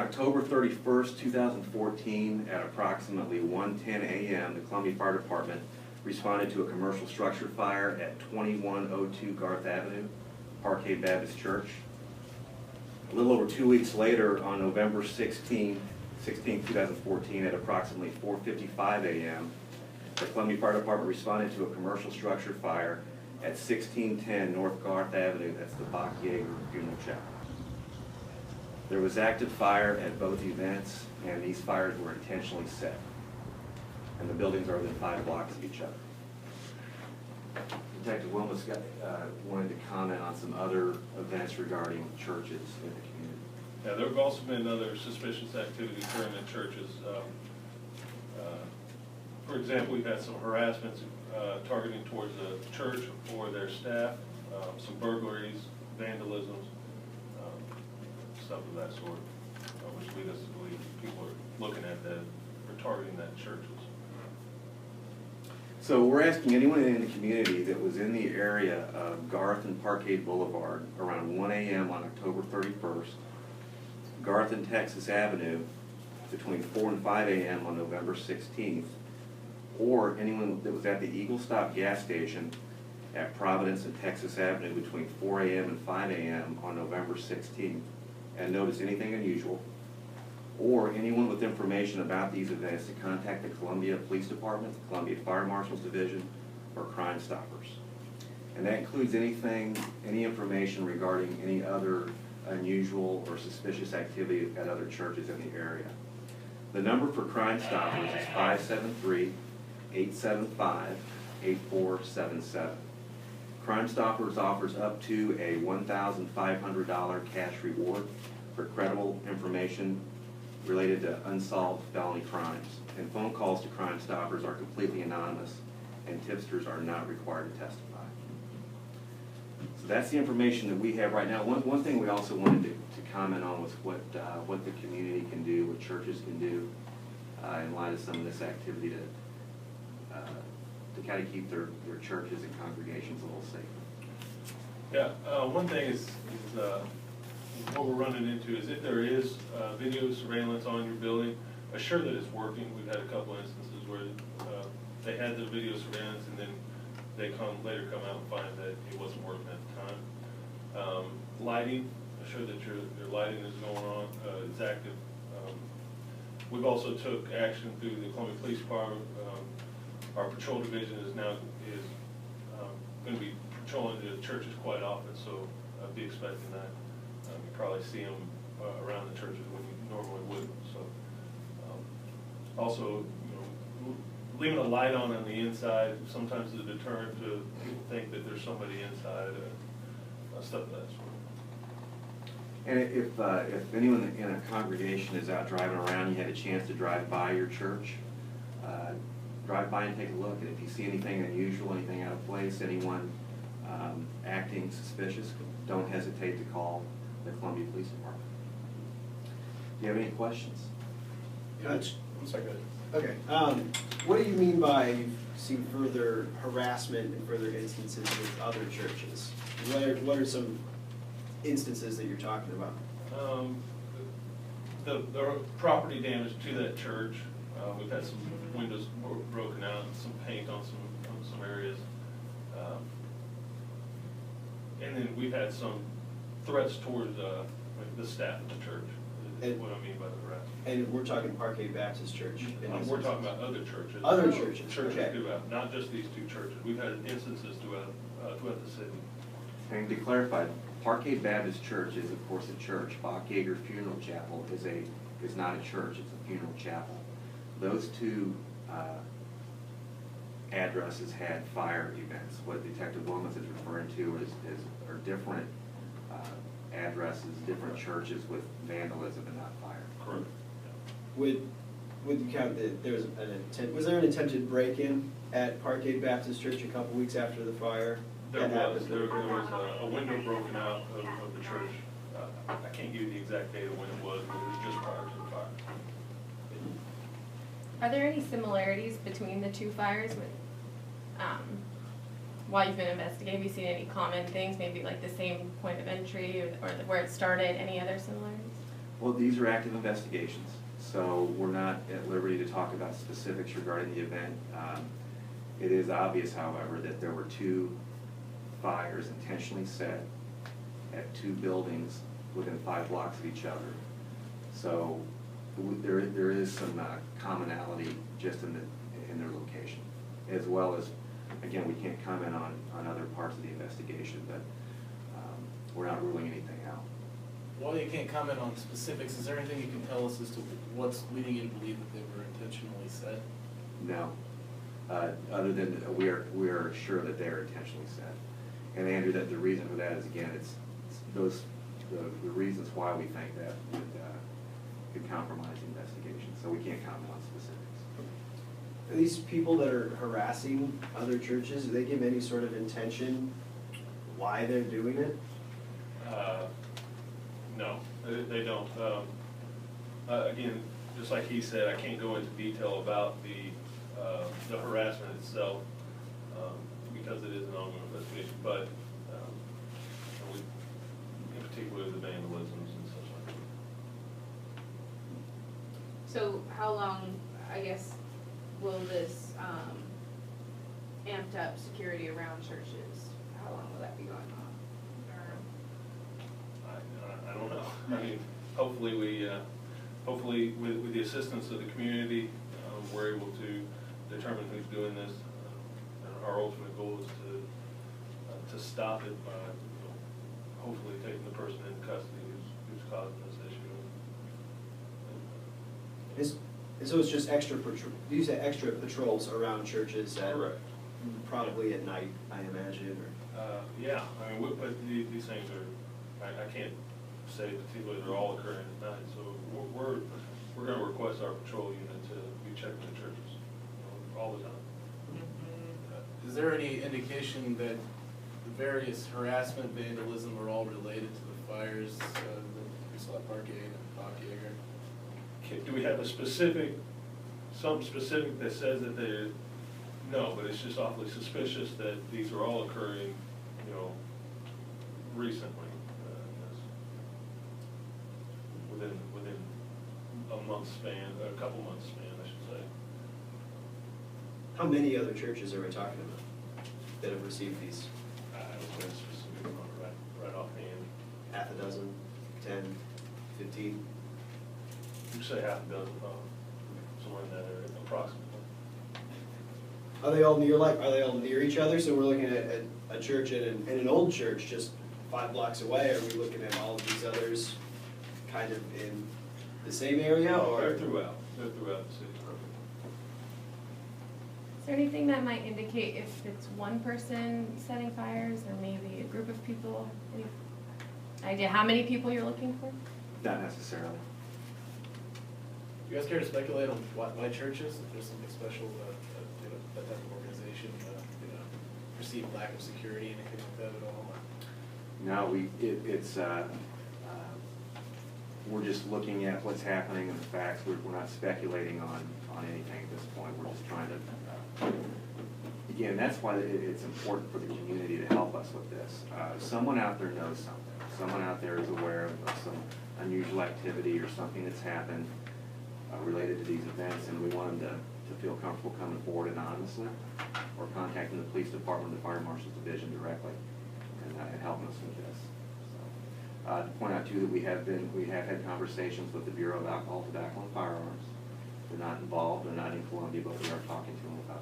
October 31st, 2014, at approximately 1:10 a.m., the Columbia Fire Department responded to a commercial structure fire at 2102 Garth Avenue, Parkade Baptist Church. A little over 2 weeks later, on November 16, 2014, at approximately 4:55 a.m., the Columbia Fire Department responded to a commercial structure fire at 1610 North Garth Avenue. That's the Bach Yager Funeral Chapel. There was active fire at both events, and these fires were intentionally set. And the buildings are within 5 blocks of each other. Detective Wilmoth wanted to comment on some other events regarding churches in the community. Yeah, there have also been other suspicious activities during the churches. For example, we've had some harassments targeting towards the church or their staff, some burglaries, vandalisms, stuff of that sort, which lead us to believe people are looking at that or targeting that churches. So we're asking anyone in the community that was in the area of Garth and Parkade Boulevard around 1 a.m. on October 31st, Garth and Texas Avenue between 4 and 5 a.m. on November 16th, or anyone that was at the Eagle Stop gas station at Providence and Texas Avenue between 4 a.m. and 5 a.m. on November 16th, and notice anything unusual, or anyone with information about these events to contact the Columbia Police Department, the Columbia Fire Marshal's Division, or Crime Stoppers. And that includes any information regarding any other unusual or suspicious activity at other churches in the area. The number for Crime Stoppers is 573-875-8477. Crime Stoppers offers up to a $1,500 cash reward for credible information related to unsolved felony crimes. And phone calls to Crime Stoppers are completely anonymous, and tipsters are not required to testify. So that's the information that we have right now. One thing we also wanted to comment on was what the community can do, what churches can do in light of some of this activity to kind of keep their churches and congregations a little safer. Yeah, one thing is what we're running into is if there is video surveillance on your building, assure that it's working. We've had a couple instances where they had the video surveillance and then they later come out and find that it wasn't working at the time. Lighting, assure that your lighting is going on, is active. We've also took action through the Columbia Police Department. Our patrol division is going to be patrolling the churches quite often, so I'd be expecting that. You probably see them around the churches when you normally wouldn't. So, also, leaving a light on the inside sometimes is a deterrent to people think that there's somebody inside, stuff of that sort. And if anyone in a congregation is out driving around, you had a chance to drive by your church, drive by and take a look. And if you see anything unusual, anything out of place, anyone acting suspicious, don't hesitate to call the Columbia Police Department. Do you have any questions? Yeah, I'm sorry, go ahead. Okay. What do you mean by you've seen further harassment and further instances with other churches? What are some instances that you're talking about? The property damage to that church. We've had some windows broken out and some paint on some areas. And then we've had some threats towards the staff of the church, is what I mean by the harassment. And we're talking Parkade Baptist Church? We're talking about other churches. Other churches? Churches okay. throughout, not just these two churches. We've had instances throughout the city. And to clarify, Parkade Baptist Church is, of course, a church. Bach Yager Funeral Chapel is not a church, it's a funeral chapel. Those two addresses had fire events. What Detective Wilmoth is referring to are different addresses, different churches with vandalism and not fire. Correct. Would you count that there was there an attempted break-in at Parkade Baptist Church a couple weeks after the fire? There was a window broken out of the church. I can't give you the exact date of when it was, but it was just prior to the fire. Are there any similarities between the two fires with, while you've been investigating, have you seen any common things, maybe like the same point of entry or where it started, any other similarities? Well, these are active investigations, so we're not at liberty to talk about specifics regarding the event. It is obvious, however, that there were 2 fires intentionally set at 2 buildings within 5 blocks of each other. So there is some commonality just in their location, as well as, again, we can't comment on other parts of the investigation, but we're not ruling anything out. While you can't comment on specifics, is there anything you can tell us as to what's leading you to believe that they were intentionally set? No, other than we are sure that they are intentionally set. And Andrew, that the reason for that is, again, it's those the reasons why we think that could compromise the investigation. So we can't comment on specifics. Are these people that are harassing other churches, do they give any sort of intention why they're doing it? No, they don't. Again, just like he said, I can't go into detail about the harassment itself, because it is an ongoing investigation, but in particular the vandalisms and such like that. So how long, I guess, will this amped up security around churches, how long will that be going on? I don't know. I mean, hopefully hopefully with the assistance of the community, we're able to determine who's doing this. And our ultimate goal is to stop it by, hopefully taking the person in custody who's causing this issue. And so it's just extra you say extra patrols around churches at, Correct. probably at night, I imagine, or? Yeah, I mean, but these things are, I can't say particularly they're all occurring at night, so we're gonna request our patrol unit to be checking the churches, all the time. Is there any indication that the various harassment, vandalism are all related to the fires that we saw at Parkade and Bach Yager? Do we have something specific that says that they're, no, but it's just awfully suspicious that these are all occurring, recently. Within a month span, a couple months span, I should say. How many other churches are we talking about that have received these? I was going to specific on right offhand. Half a dozen, 10, 15? You say half a dozen, somewhere in that area, approximately. Are they all near each other? So we're looking at a church and an old church just 5 blocks away. Are we looking at all of these others kind of in the same area, or? They're throughout the city. Is there anything that might indicate if it's one person setting fires or maybe a group of people? Any idea how many people you're looking for? Not necessarily. Do you guys care to speculate on why churches, if there's something special that type of organization, perceived lack of security, anything like that at all? No, we're just looking at what's happening and the facts. We're not speculating on anything at this point. We're just trying to, again, that's why it's important for the community to help us with this. Someone out there knows something. Someone out there is aware of some unusual activity or something that's happened related to these events, and we want them to feel comfortable coming forward anonymously or contacting the police department, the fire marshal's division directly, and helping us with this. So, to point out too that we have had conversations with the Bureau of Alcohol, Tobacco, and Firearms. They're not involved, they're not in Columbia, but we are talking to them about